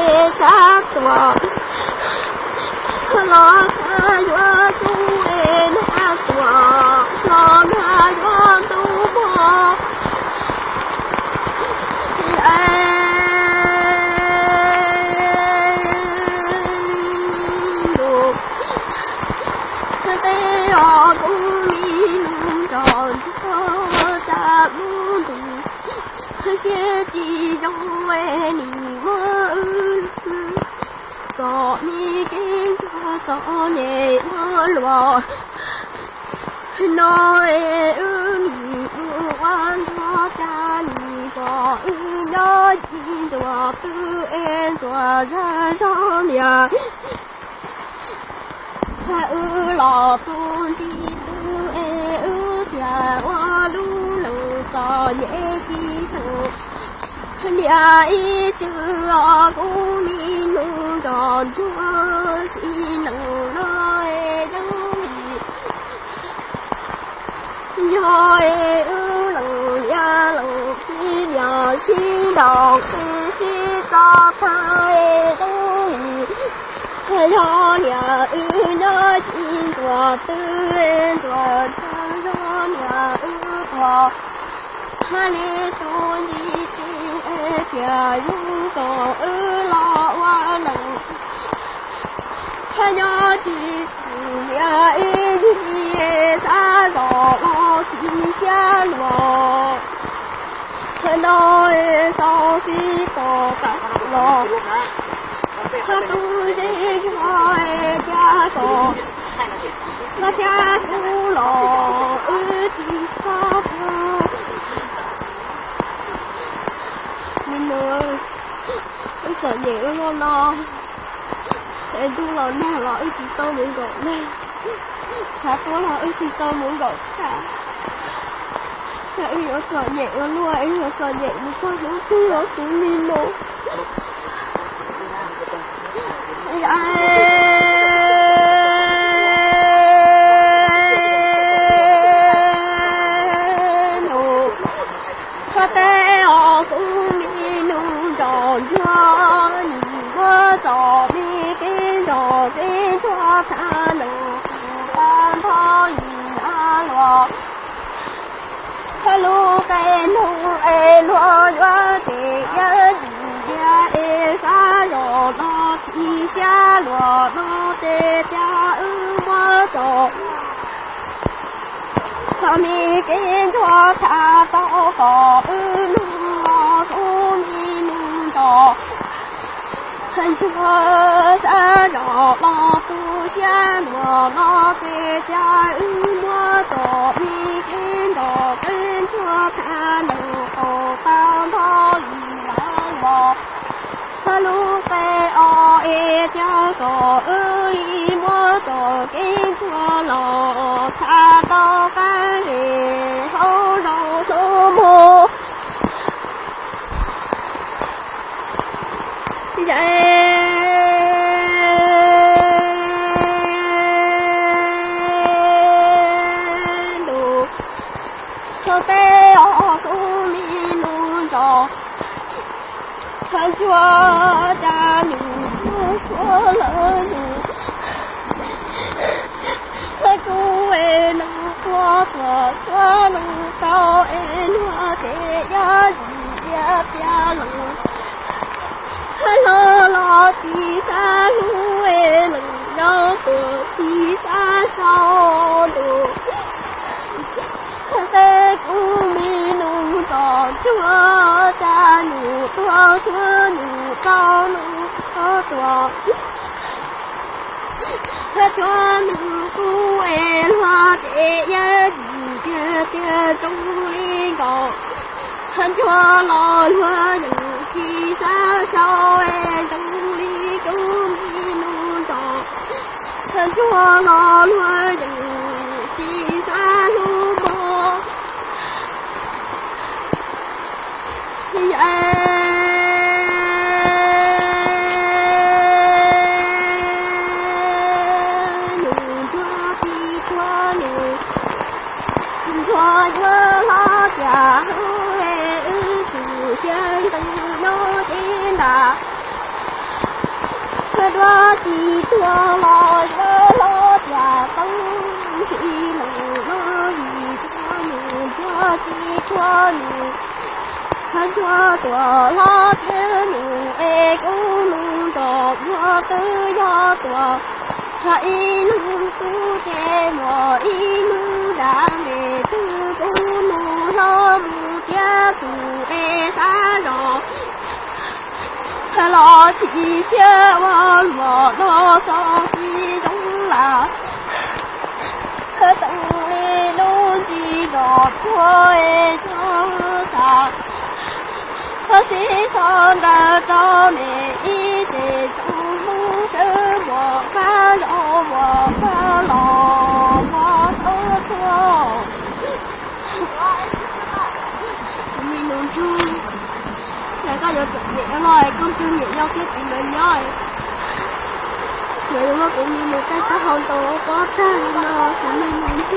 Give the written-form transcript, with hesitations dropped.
e sa tua lo sa yo tu e na tua lo na yo tu mo些几种为你问，做你经过做你我落，那你不管做家你做要记做不爱做人上面，他老东西不爱家我路路做你记住。nhà ý chữ của mình nung tròn chúa xin nung nói đâu nhoi lòng ya lòng khi nhà xin đọc khi ta thay đâu cho nhà nói xin của tư của cho nhà của hai tôi đi kia dung tổ lo hoa lòng cha nhớ chỉ nhà ý xa rõ lo chỉ xa lo nói sau khi tổ cả lo cha tu đi hỏi cha tổ nó cha tu lo chỉ sao mình ơi, tôi sợ nhẹ luôn đó. Em tu là nó là chỉ tao muốn gọi nè. Chả có là chỉ tao muốn gọi cả. Chả em nó sợ nhẹ luôn, em nó sợ nhẹ một sao nó cứ nó xuống mình đâu. Hãy subscribe cho kênh Ghiền Mì Gõ để không bỏ lỡ thân chúa xa nhỏ lo tu xa mùa lo tê cha mua tổ đi kinh đồ kinh chúa tha nụ ô tao thô lì bò sa lu tê o e cha tổ y mua tổ kinh chúa lo tha tao cái gì hô lâu số mô đủ cho tê ở tu mi luôn cho thân chúa cha nụ chúa lỡ nụ thân cô em nụ chúa nụ cao em hoa thế ya gì ya ya nụ lo lo thì xa nuôi lần nhau từ thì xa sau đủ thế cũng mi nung tròn chúa cha nụ tua chúa nụ cao nụ có tua thế chúa nụ cu em hoa thế ya gì kia kia trong linh cầu thân chúa lo hoa nụ khi xa sau em trong ly cứu mi nung tròn thân chúa lo hoa nụ khi xa nu bò thì nụ chúa thì chúa nụ chúa chúa lo cha hứa em từ sen từng nó trên đà đoá chỉ tua lo lo nhà công chỉ lù lo gì cho mình cho chỉ cho mình thân cho tua lo thế mình e cũng luôn đọc lo tư do tua hãy luôn tư thế mà ý luôn đã về tư tư luôn lo mù kia cụ e xa rồi lo chỉ xe mà lo sao chỉ giống là tận đi đâu chỉ có thôi cho ta chỉ son đã cho mẹ ý để chúng muốn chơi một cái lo một cái lo mà thôi thôi mình luôn chung đại家有直譯啊嘛，今朝亦有啲點樣樣。你乜咁你冇真係看到我嗰陣啊，咁樣樣啲。